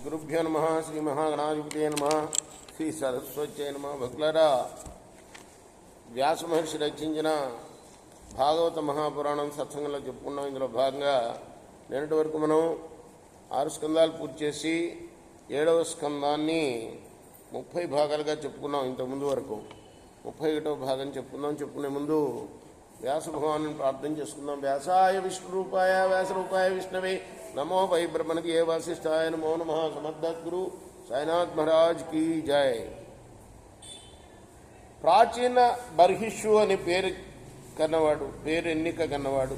గురుభ్యో నమః. శ్రీ మహాగణాధిపతయే నమః. శ్రీ సరస్వత్యై నమః. భక్తులారా, వ్యాస మహర్షి రచించిన భాగవత మహాపురాణం సత్సంగంలో చెప్పుకున్నాం. ఇందులో భాగంగా నిన్నటి వరకు మనం 6 స్కందాలు పూర్తి చేసి 7వ స్కందాన్ని 30 భాగాలుగా చెప్పుకున్నాం. ఇంతకుముందు వరకు 31వ భాగం చెప్పుకునే ముందు వ్యాస భగవాను ప్రార్థన చేసుకుందాం. వ్యాసాయ విష్ణు రూపాయ వ్యాస రూపాయ విష్ణవే నమో వై బ్రహ్మణకి ఏ వాసిష్ఠాయ నమో నమః. సమర్థద్గురు సాయినాథ్ మహారాజ్ కీ జై. ప్రాచీన బర్హిషు అని పేరు ఎన్నిక కన్నవాడు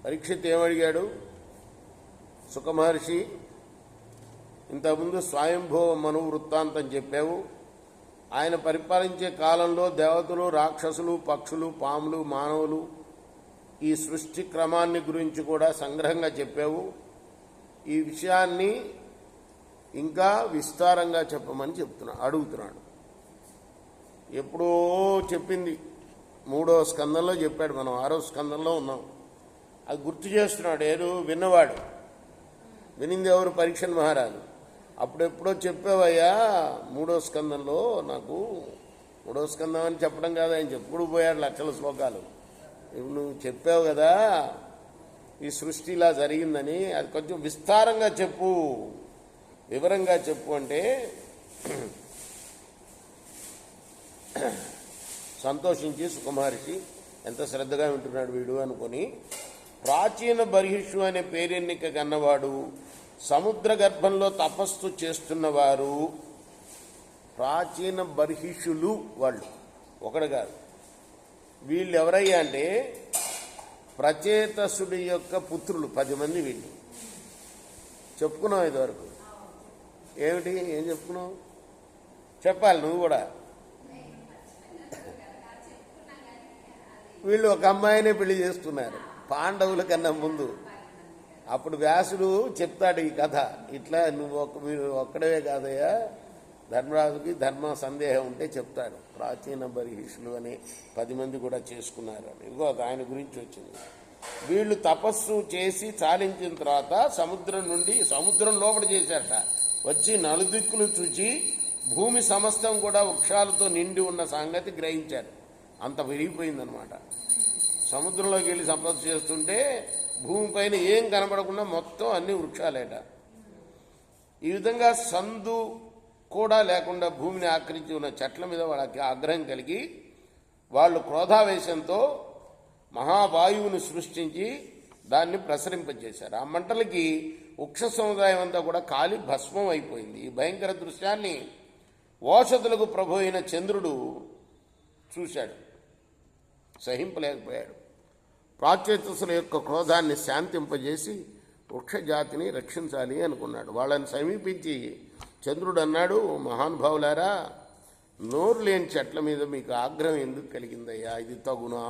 పరీక్షిత్ ఏమడిగాడు? సుఖమహర్షి, ఇంతకుముందు స్వయంభవ మను వృత్తాంతం చెప్పావు. ఆయన పరిపాలించే కాలంలో దేవతలు, రాక్షసులు, పక్షులు, పాములు, మానవులు, ఈ సృష్టి క్రమాన్ని గురించి కూడా సంగ్రహంగా చెప్పావు. ఈ విషయాన్ని ఇంకా విస్తారంగా చెప్పమని అడుగుతున్నాడు. ఎప్పుడో చెప్పింది 3వ స్కందంలో చెప్పాడు. మనం 6వ స్కందంలో ఉన్నాం. అది గుర్తు చేస్తున్నాడు. ఏదో విన్నవాడు. వినింది ఎవరు? పరీక్షణ్ మహారాజు. అప్పుడెప్పుడో చెప్పావయ్యా 3వ స్కందంలో. నాకు 3వ స్కందం అని చెప్పడం కాదు, ఆయన చెప్పుడు పోయాడు లక్షల శ్లోకాలు. నువ్వు చెప్పావు కదా ఈ సృష్టి ఇలా జరిగిందని, అది కొంచెం విస్తారంగా చెప్పు, వివరంగా చెప్పు అంటే సంతోషించి సుఖమహర్షి ఎంత శ్రద్ధగా వింటున్నాడు వీడు అనుకొని, ప్రాచీన బర్హిషు అనే పేరెన్నిక కన్నవాడు, సముద్ర గర్భంలో తపస్సు చేస్తున్నవారు ప్రాచీన బర్హిషులు. వాళ్ళు ఒకడు కాదు. వీళ్ళు ఎవరయ్యా అంటే ప్రచేతసుడి యొక్క పుత్రులు 10 మంది. వీళ్ళు చెప్పుకున్నావు ఇదివరకు. ఏం చెప్పుకున్నావు? చెప్పాలి నువ్వు కూడా. వీళ్ళు ఒక అమ్మాయినే పెళ్లి చేస్తున్నారు పాండవుల కన్నా ముందు. అప్పుడు వ్యాసుడు చెప్తాడు ఈ కథ. ఇట్లా మీరు ఒక్కడవే కాదయ్యా, ధర్మరాజుకి ధర్మ సందేహం ఉంటే చెప్తాడు. ప్రాచీన బర్హిషులు అని 10 మంది కూడా చేసుకున్నారు అని. ఇదిగో ఆయన గురించి వచ్చింది. వీళ్ళు తపస్సు చేసి చాలించిన తర్వాత సముద్రం లోపల చేశారట. వచ్చి నలుదిక్కులు చూచి భూమి సమస్తం కూడా వృక్షాలతో నిండి ఉన్న సంగతి గ్రహించారు. అంత విరిగిపోయిందనమాట. సముద్రంలోకి వెళ్ళి తపస్సు చేస్తుంటే భూమిపైన ఏం కనబడకుండా మొత్తం అన్ని వృక్షాలేట. ఈ విధంగా సందు కూడా లేకుండా భూమిని ఆక్రమించి ఉన్న చెట్ల మీద వాళ్ళకి ఆగ్రహం కలిగి వాళ్ళు క్రోధావేశంతో మహావాయువుని సృష్టించి దాన్ని ప్రసరింపజేశారు. ఆ మంటలకి వృక్ష సముదాయం అంతా కూడా కాలి భస్మం అయిపోయింది. ఈ భయంకర దృశ్యాన్ని ఓషధులకు ప్రభు అయిన చంద్రుడు చూశాడు, సహింపలేకపోయాడు. ప్రాచేతసుల యొక్క క్రోధాన్ని శాంతింపజేసి వృక్షజాతిని రక్షించాలి అనుకున్నాడు. వాళ్ళని సమీపించి చంద్రుడు అన్నాడు, మహానుభావులారా, నోరు లేని చెట్ల మీద మీకు ఆగ్రహం ఎందుకు కలిగిందయ్యా? ఇది తగునా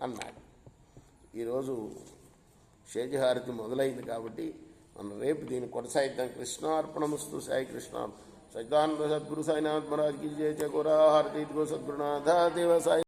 అన్నాడు. ఈరోజు శేజహారతి మొదలైంది కాబట్టి మనం రేపు దీన్ని కొనసాగిద్దాం. కృష్ణార్పణమస్తు. సాయి కృష్ణ సచిదానంద సద్గురు సాయినాథ్ మహారాజ్ కి జయ. జయ గోరా హారతి. సద్గురునాథ దేవ సాయి.